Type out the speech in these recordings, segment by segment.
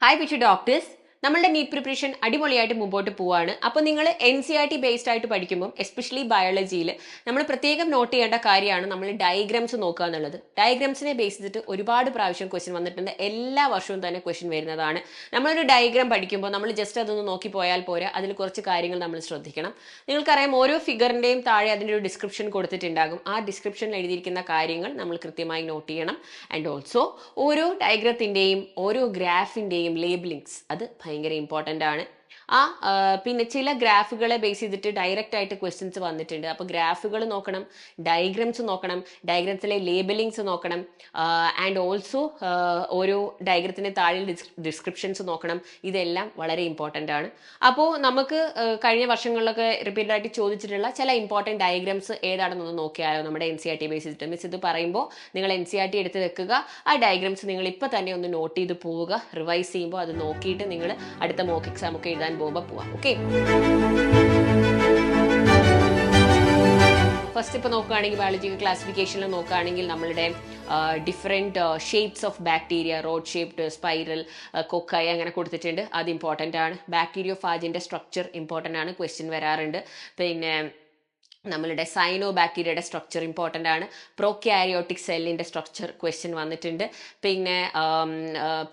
Hi പിച്ചു doctors. നമ്മളുടെ NEET preparation അടിപൊളിയായിട്ട് മുമ്പോട്ട് പോവാണ്. അപ്പോൾ നിങ്ങൾ NCERT ബേസ്ഡ് ആയിട്ട് പഠിക്കുമ്പോൾ എസ്പെഷ്യലി ബയോളജിയിൽ നമ്മൾ പ്രത്യേകം നോട്ട് ചെയ്യേണ്ട കാര്യമാണ് നമ്മൾ ഡയഗ്രാംസ് നോക്കുക എന്നുള്ളത്. ഡയഗ്രാംസിനെ ബേസ് ചെയ്തിട്ട് ഒരുപാട് പ്രാവശ്യം ക്വസ്റ്റ്യൻ വന്നിട്ടുണ്ട്. എല്ലാ വർഷവും തന്നെ ക്വസ്റ്റ്യൻ വരുന്നതാണ്. നമ്മളൊരു ഡയഗ്രാം പഠിക്കുമ്പോൾ നമ്മൾ ജസ്റ്റ് അതൊന്ന് നോക്കി പോയാൽ പോരാ, അതിൽ കുറച്ച് കാര്യങ്ങൾ നമ്മൾ ശ്രദ്ധിക്കണം. നിങ്ങൾക്കറിയാം, ഓരോ ഫിഗറിൻ്റെയും താഴെ അതിൻ്റെ ഒരു ഡിസ്ക്രിപ്ഷൻ കൊടുത്തിട്ടുണ്ടാകും. ആ ഡിസ്ക്രിപ്ഷനിൽ എഴുതിയിരിക്കുന്ന കാര്യങ്ങൾ നമ്മൾ കൃത്യമായി നോട്ട് ചെയ്യണം. ആൻഡ് ഓൾസോ ഓരോ ഡയഗ്രത്തിൻ്റെയും ഓരോ ഗ്രാഫിൻ്റെയും ലേബിളിങ്സ് അത് ഭയങ്കര ഇമ്പോർട്ടൻ്റ് ആണ്. പിന്നെ ചില ഗ്രാഫുകളെ ബേസ് ചെയ്തിട്ട് ഡയറക്റ്റ് ആയിട്ട് ക്വസ്റ്റ്യൻസ് വന്നിട്ടുണ്ട്. അപ്പോൾ ഗ്രാഫുകൾ നോക്കണം, ഡയഗ്രാംസ് നോക്കണം, ഡയഗ്രാംസിലെ ലേബലിങ്സ് നോക്കണം, ആൻഡ് ഓൾസോ ഓരോ ഡയഗ്രത്തിന് താഴെ ഡിസ്ക്രിപ്ഷൻസ് നോക്കണം. ഇതെല്ലാം വളരെ ഇമ്പോർട്ടൻ്റ് ആണ്. അപ്പോൾ നമുക്ക് കഴിഞ്ഞ വർഷങ്ങളിലൊക്കെ റിപ്പീറ്റഡ് ആയിട്ട് ചോദിച്ചിട്ടുള്ള ചില ഇമ്പോർട്ടൻറ്റ് ഡയഗ്രാംസ് ഏതാണെന്നൊന്ന് നോക്കിയാലോ നമ്മുടെ NCERT ബേസ് ചെയ്തിട്ട്. മിസ് ഇത് പറയുമ്പോൾ നിങ്ങൾ NCERT എടുത്ത് വെക്കുക. ആ ഡയഗ്രാംസ് നിങ്ങൾ ഇപ്പോൾ തന്നെ ഒന്ന് നോട്ട് ചെയ്ത് പോവുക. റിവൈസ് ചെയ്യുമ്പോൾ അത് നോക്കിയിട്ട് നിങ്ങൾ അടുത്ത മോക്ക് എക്സാം ഒക്കെ എഴുതാൻ പോകുമ്പോൾ പോവാം. ഓക്കെ, ഫസ്റ്റ് ഇപ്പോൾ നോക്കുകയാണെങ്കിൽ ബയോളജിക്കൽ ക്ലാസിഫിക്കേഷനിൽ നോക്കുകയാണെങ്കിൽ നമ്മളുടെ different shapes of bacteria, rod shaped, spiral, കൊക്കായി അങ്ങനെ കൊടുത്തിട്ടുണ്ട്. അത് ഇമ്പോർട്ടൻ്റ് ആണ്. ബാക്ടീരിയോഫാജിൻ്റെ സ്ട്രക്ചർ ഇമ്പോർട്ടൻ്റ് ആണ്, ക്വസ്റ്റ്യൻ വരാറുണ്ട്. പിന്നെ നമ്മളുടെ സൈനോ ബാക്ടീരിയയുടെ സ്ട്രക്ചർ ഇമ്പോർട്ടൻ്റ് ആണ്. പ്രോക്യാരിയോട്ടിക് സെല്ലിൻ്റെ സ്ട്രക്ചർ ക്വസ്റ്റ്യൻ വന്നിട്ടുണ്ട്. പിന്നെ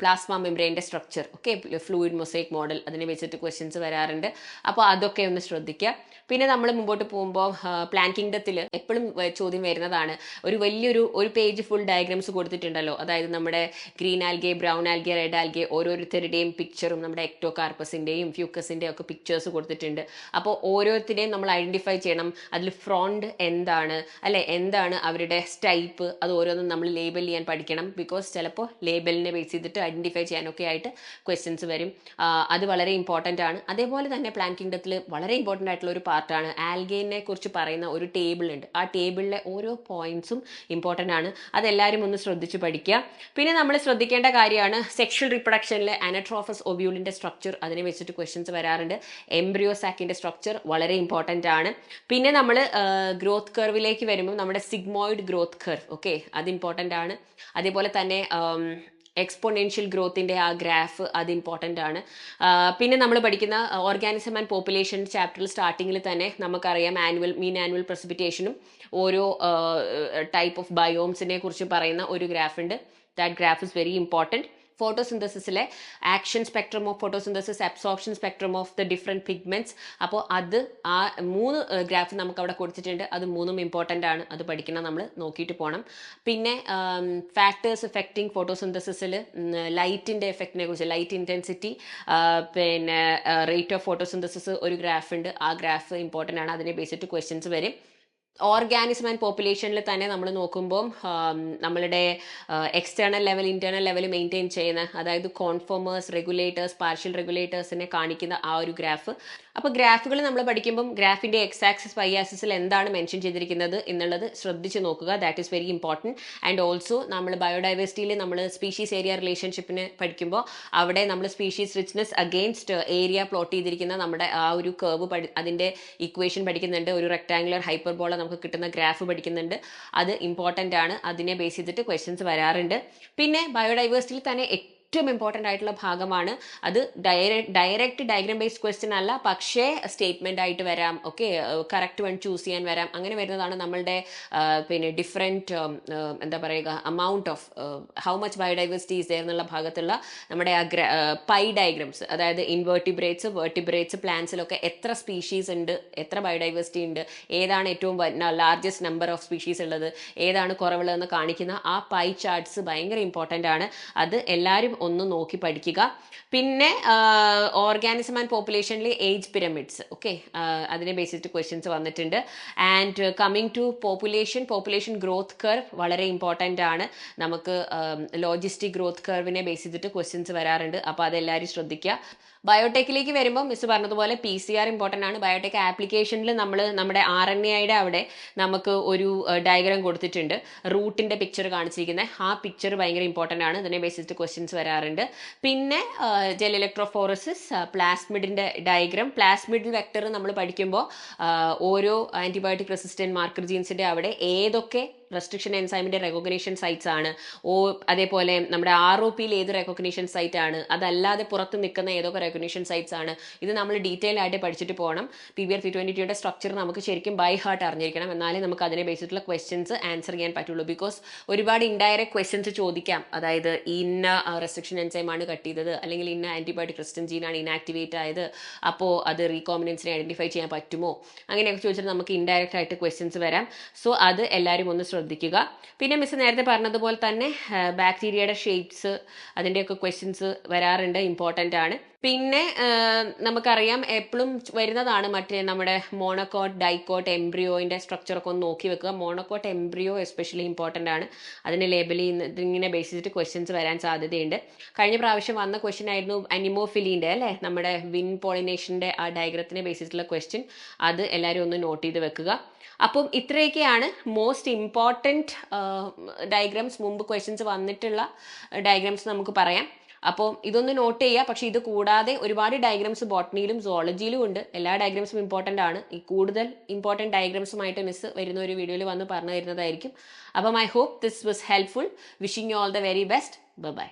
പ്ലാസ്മ മെംബ്രെയിൻ്റെ structure, okay, fluid mosaic model, അതിനെ വെച്ചിട്ട് ക്വസ്റ്റ്യൻസ് വരാറുണ്ട്. അപ്പോൾ അതൊക്കെ ഒന്ന് ശ്രദ്ധിക്കുക. പിന്നെ നമ്മൾ മുമ്പോട്ട് പോകുമ്പോൾ പ്ലാന്റ് കിങ്ഡത്തിൽ എപ്പോഴും ചോദ്യം വരുന്നതാണ്, ഒരു പേജ് ഫുൾ ഡയഗ്രാംസ് കൊടുത്തിട്ടുണ്ടല്ലോ. അതായത് നമ്മുടെ green algae, brown algae, red algae ഓരോരുത്തരുടെയും പിക്ചറും നമ്മുടെ എക്ടോകാർപ്പസിൻ്റെയും ഫ്യൂക്കസിൻ്റെയും ഒക്കെ പിക്ചേഴ്സ് കൊടുത്തിട്ടുണ്ട്. അപ്പോൾ ഓരോരുത്തരെയും നമ്മൾ ഐഡൻറ്റിഫൈ ചെയ്യണം. അതിൽ ഫ്രോണ്ട് എന്താണ്, അല്ലെ, എന്താണ് അവരുടെ ടൈപ്പ്, അത് ഓരോന്നും നമ്മൾ ലേബൽ ചെയ്യാൻ പഠിക്കണം. ബിക്കോസ് ചിലപ്പോൾ ലേബലിനെ ബേസ് ചെയ്തിട്ട് ഐഡൻറ്റിഫൈ ചെയ്യാനൊക്കെ ആയിട്ട് ക്വസ്റ്റ്യൻസ് വരും. അത് വളരെ ഇമ്പോർട്ടൻ്റ് ആണ്. അതേപോലെ തന്നെ പ്ലാന്റ് കിങ്ഡത്തിൽ വളരെ ഇമ്പോർട്ടൻ്റ് ആയിട്ടുള്ള ഒരു പാർട്ടാണ് ആൽഗേനെ കുറിച്ച് പറയുന്ന ഒരു ടേബിൾ ഉണ്ട്. ആ ടേബിളിലെ ഓരോ പോയിന്റ്സും ഇമ്പോർട്ടൻ്റ് ആണ്. അതെല്ലാവരും ഒന്ന് ശ്രദ്ധിച്ച് പഠിക്കുക. പിന്നെ നമ്മൾ ശ്രദ്ധിക്കേണ്ട കാര്യമാണ് സെക്ഷൽ റീപ്രൊഡക്ഷനിലെ അനട്രോഫസ് ഒവ്യൂളിൻ്റെ സ്ട്രക്ചർ, അതിനെ വെച്ചിട്ട് ക്വസ്റ്റ്യൻസ് വരാറുണ്ട്. എംബ്രിയോ സാക്കിൻ്റെ സ്ട്രക്ചർ വളരെ ഇമ്പോർട്ടൻ്റ് ആണ്. പിന്നെ നമ്മൾ ഗ്രോത്ത് കർവിലേക്ക് വരുമ്പോൾ നമ്മുടെ സിഗ്മോയിഡ് ഗ്രോത്ത് കർവ്, ഓക്കെ, അത് ഇമ്പോർട്ടൻ്റ് ആണ്. അതേപോലെ തന്നെ എക്സ്പോണൻഷ്യൽ ഗ്രോത്തിൻ്റെ ആ ഗ്രാഫ് അത് ഇമ്പോർട്ടൻ്റ് ആണ്. പിന്നെ നമ്മൾ പഠിക്കുന്ന ഓർഗാനിസം ആൻഡ് പോപ്പുലേഷൻ ചാപ്റ്ററിൽ സ്റ്റാർട്ടിങ്ങിൽ തന്നെ നമുക്കറിയാം മീൻ ആനുവൽ പ്രസിപ്പിറ്റേഷനും ഓരോ ടൈപ്പ് ഓഫ് ബയോംസിനെ കുറിച്ച് പറയുന്ന ഒരു ഗ്രാഫ് ഉണ്ട്. That graph is very important. ഫോട്ടോസിന്തസിസിലെ action spectrum of photosynthesis, absorption spectrum of the different pigments. അപ്പോൾ അത് ആ 3 ഗ്രാഫ് നമുക്ക് അവിടെ കൊടുത്തിട്ടുണ്ട്. അത് 3ഉം ഇമ്പോർട്ടൻ്റ് ആണ്. അത് പഠിക്കണം, നമ്മൾ നോക്കിയിട്ട് പോകണം. പിന്നെ ഫാക്ടേഴ്സ് എഫക്റ്റിംഗ് ഫോട്ടോസിന്തസിസിൽ ലൈറ്റിൻ്റെ എഫക്റ്റിനെ കുറിച്ച്, ലൈറ്റ് ഇൻറ്റൻസിറ്റി, പിന്നെ റേറ്റ് ഓഫ് ഫോട്ടോസിന്തസിസ് ഒരു ഗ്രാഫ് ഉണ്ട്. ആ ഗ്രാഫ് ഇമ്പോർട്ടൻ്റ് ആണ്. അതിനെ ബേസിട്ട് ക്വസ്റ്റ്യൻസ് വരും. ഓർഗാനിസം ആൻഡ് പോപ്പുലേഷനിൽ തന്നെ നമ്മൾ നോക്കുമ്പോൾ നമ്മളുടെ external level, internal level maintain ചെയ്യുന്ന, അതായത് കോൺഫോമേഴ്സ്, റെഗുലേറ്റേഴ്സ്, പാർഷ്യൽ റെഗുലേറ്റേഴ്സിനെ കാണിക്കുന്ന ആ ഒരു ഗ്രാഫ്. അപ്പോൾ ഗ്രാഫുകൾ നമ്മൾ പഠിക്കുമ്പം ഗ്രാഫിൻ്റെ എക്സ് ആക്സിസ്, വൈ ആക്സിസിൽ എന്താണ് മെൻഷൻ ചെയ്തിരിക്കുന്നത് എന്നുള്ളത് ശ്രദ്ധിച്ച് നോക്കുക. That is very important. And also നമ്മൾ ബയോഡൈവേഴ്സിറ്റിയിൽ നമ്മൾ സ്പീഷീസ് ഏരിയ റിലേഷൻഷിപ്പിന് പഠിക്കുമ്പോൾ അവിടെ നമ്മൾ species richness against area plot ചെയ്തിരിക്കുന്ന നമ്മുടെ ആ ഒരു കർവ് അതിൻ്റെ ഇക്വേഷൻ പഠിക്കുന്നുണ്ട്. ഒരു റെക്ടാങ്കുലർ ഹൈപ്പർബോള നമുക്ക് കിട്ടുന്ന ഗ്രാഫ് പഠിക്കുന്നുണ്ട്. അത് ഇമ്പോർട്ടൻ്റ് ആണ്. അതിനെ ബേസ് ചെയ്തിട്ട് ക്വസ്റ്റ്യൻസ് വരാറുണ്ട്. പിന്നെ ബയോഡൈവേഴ്സിറ്റിയിൽ തന്നെ ഏറ്റവും ഇമ്പോർട്ടൻ്റ് ആയിട്ടുള്ള ഭാഗമാണ് അത്. ഡയറക്റ്റ് ഡയഗ്രാം ബേസ്ഡ് ക്വസ്റ്റ്യൻ അല്ല, പക്ഷേ സ്റ്റേറ്റ്മെൻ്റ് ആയിട്ട് വരാം, ഓക്കെ, കറക്റ്റ് വൺ ചൂസ് ചെയ്യാൻ വരാം. അങ്ങനെ വരുന്നതാണ് നമ്മളുടെ പിന്നെ ഡിഫറെൻറ്റ് എന്താ പറയുക, amount of how much biodiversity is there എന്നുള്ള ഭാഗത്തുള്ള നമ്മുടെ പൈ ഡയഗ്രാംസ്, അതായത് ഇൻവേർട്ടിബ്രേറ്റ്സ്, വെർട്ടിബ്രേറ്റ്സ്, പ്ലാന്റ്സിലൊക്കെ എത്ര സ്പീഷീസ് ഉണ്ട്, എത്ര ബയോഡൈവേഴ്സിറ്റി ഉണ്ട്, ഏതാണ് ഏറ്റവും ലാർജസ്റ്റ് നമ്പർ ഓഫ് സ്പീഷീസ് ഉള്ളത്, ഏതാണ് കുറവുള്ളതെന്ന് കാണിക്കുന്ന ആ പൈ ചാർട്ട്സ് ഭയങ്കര ഇമ്പോർട്ടൻ്റ് ആണ്. അത് എല്ലാവരും ഒന്ന് നോക്കി പഠിക്കുക. പിന്നെ ഓർഗാനിസം ആൻഡ് പോപ്പുലേഷനിൽ ഏജ് പിരമിഡ്സ്, ഓക്കെ, അതിനെ ബേസ് ചെയ്തിട്ട് ക്വസ്റ്റ്യൻസ് വന്നിട്ടുണ്ട്. And coming to population growth curve വളരെ ഇമ്പോർട്ടൻ്റ് ആണ്. നമുക്ക് ലോജിസ്റ്റിക് ഗ്രോത്ത് കർവിനെ ബേസ് ചെയ്തിട്ട് ക്വസ്റ്റ്യൻസ് വരാറുണ്ട്. അപ്പോൾ അതെല്ലാവരും ശ്രദ്ധിക്കുക. ബയോടെക്കിലേക്ക് വരുമ്പോൾ മിസ് പറഞ്ഞതുപോലെ PCR ഇമ്പോർട്ടൻ്റ് ആണ്. ബയോടെക് ആപ്ലിക്കേഷനിൽ നമ്മുടെ RNAയുടെ അവിടെ നമുക്ക് ഒരു ഡയഗ്രാം കൊടുത്തിട്ടുണ്ട്, റൂട്ടിൻ്റെ പിക്ചർ കാണിച്ചിരിക്കുന്നത്. ആ പിക്ചർ ഭയങ്കര ഇമ്പോർട്ടൻ്റ് ആണ്. ഇതിനെ ബേസ് ചെയ്തിട്ട് ക്വസ്റ്റ്യൻസ് വരാറുണ്ട്. പിന്നെ ജെൽ ഇലക്ട്രോഫോറസിസ്, പ്ലാസ്മിഡിൻ്റെ ഡയഗ്രാം, പ്ലാസ്മിഡ് വെക്ടർ നമ്മൾ പഠിക്കുമ്പോൾ ഓരോ ആൻറ്റിബയോട്ടിക് റെസിസ്റ്റൻറ്റ് മാർക്കർ ജീൻസിൻ്റെ അവിടെ ഏതൊക്കെ റെസ്ട്രിക്ഷൻ എൻസൈമിൻ്റെ റെക്കഗ്നേഷൻ സൈറ്റ്സ് ആണ്, അതേപോലെ നമ്മുടെ ROPയിൽ ഏത് റെക്കഗ്നേഷൻ സൈറ്റ് ആണ്, അതല്ലാതെ പുറത്ത് നിൽക്കുന്ന ഏതൊക്കെ റെക്കഗ്നേഷൻ സൈറ്റ്സ് ആണ്, ഇത് നമ്മൾ ഡീറ്റെയിൽ ആയിട്ട് പഠിച്ചിട്ട് പോകണം. PBR 322യുടെ സ്ട്രക്ചർ നമുക്ക് ശരിക്കും ബൈ ഹാർട്ട് അറിഞ്ഞിരിക്കണം, എന്നാലേ നമുക്ക് അതിനെ ബേസിച്ചിട്ടുള്ള ക്വസ്റ്റ്യൻസ് ആൻസർ ചെയ്യാൻ പറ്റുള്ളൂ. ബിക്കോസ് ഒരുപാട് ഇൻഡയറക്റ്റ് ക്വസ്റ്റ്യൻസ് ചോദിക്കാം. അതായത് ഇന്ന റെസ്ട്രിക്ഷൻ എൻസൈമാണ് കട്ട് ചെയ്തത്, അല്ലെങ്കിൽ ഇന്ന ആൻറ്റിബയോട്ടിക് ക്രിസ്റ്റൻ ജീനാണ് ഇനാക്ടിവേറ്റ് ആയത്, അപ്പോൾ അത് റീകോമ്പിനൻസിനെ ഐഡന്റിഫൈ ചെയ്യാൻ പറ്റുമോ, അങ്ങനെയൊക്കെ ചോദിച്ചിട്ട് നമുക്ക് ഇൻഡയറക്റ്റ് ആയിട്ട് ക്വസ്റ്റ്യൻസ് വരാം. സോ അത് എല്ലാവരും ഒന്ന് ശ്രദ്ധിക്കുക. പിന്നെ മിസ് നേരത്തെ പറഞ്ഞതുപോലെ തന്നെ ബാക്ടീരിയയുടെ ഷേപ്സ് അതിൻ്റെയൊക്കെ ക്വസ്റ്റ്യൻസ് വരാറുണ്ട്, ഇമ്പോർട്ടൻ്റ് ആണ്. പിന്നെ നമുക്കറിയാം എപ്പോഴും വരുന്നതാണ് മറ്റേ നമ്മുടെ മോണോകോട്ട്, ഡൈക്കോട്ട്, എംബ്രിയോയിൻ്റെ സ്ട്രക്ചറൊക്കെ ഒന്ന് നോക്കി വെക്കുക. മോണോകോട്ട്, എംബ്രിയോ എസ്പെഷ്യലി ഇമ്പോർട്ടൻ്റ് ആണ്. അതിൻ്റെ ലേബൽ ചെയ്യുന്നതിങ്ങനെ ബേസ് ചെയ്തിട്ട് ക്വസ്റ്റ്യൻസ് വരാൻ സാധ്യതയുണ്ട്. കഴിഞ്ഞ പ്രാവശ്യം വന്ന ക്വസ്റ്റ്യൻ ആയിരുന്നു അനിമോഫിലിൻ്റെ അല്ലേ, നമ്മുടെ വിൻ പോളിനേഷൻ്റെ ആ ഡയഗ്രത്തിനെ ബേസ് ചെയ്തിട്ടുള്ള ക്വസ്റ്റ്യൻ. അത് എല്ലാവരും ഒന്ന് നോട്ട് ചെയ്ത് വെക്കുക. അപ്പം ഇത്രയൊക്കെയാണ് മോസ്റ്റ് ഇമ്പോർട്ടൻറ്റ് ഡയഗ്രാംസ്, മുമ്പ് ക്വസ്റ്റ്യൻസ് വന്നിട്ടുള്ള ഡയഗ്രാംസ് നമുക്ക് പറയാം. അപ്പോൾ ഇതൊന്ന് നോട്ട് ചെയ്യുക. പക്ഷേ ഇത് കൂടാതെ ഒരുപാട് ഡയഗ്രാംസ് ബോട്ടണിയിലും സുവോളജിയിലും ഉണ്ട്. എല്ലാ ഡയഗ്രാംസും ഇമ്പോർട്ടൻ്റ് ആണ്. ഈ കൂടുതൽ ഇമ്പോർട്ടൻറ്റ് ഡയഗ്രാംസുമായിട്ട് മിസ് വരുന്ന ഒരു വീഡിയോയിൽ വന്ന് പറഞ്ഞു തരുന്നതായിരിക്കും. അപ്പം I hope this was helpful. Wishing you all the very best. By.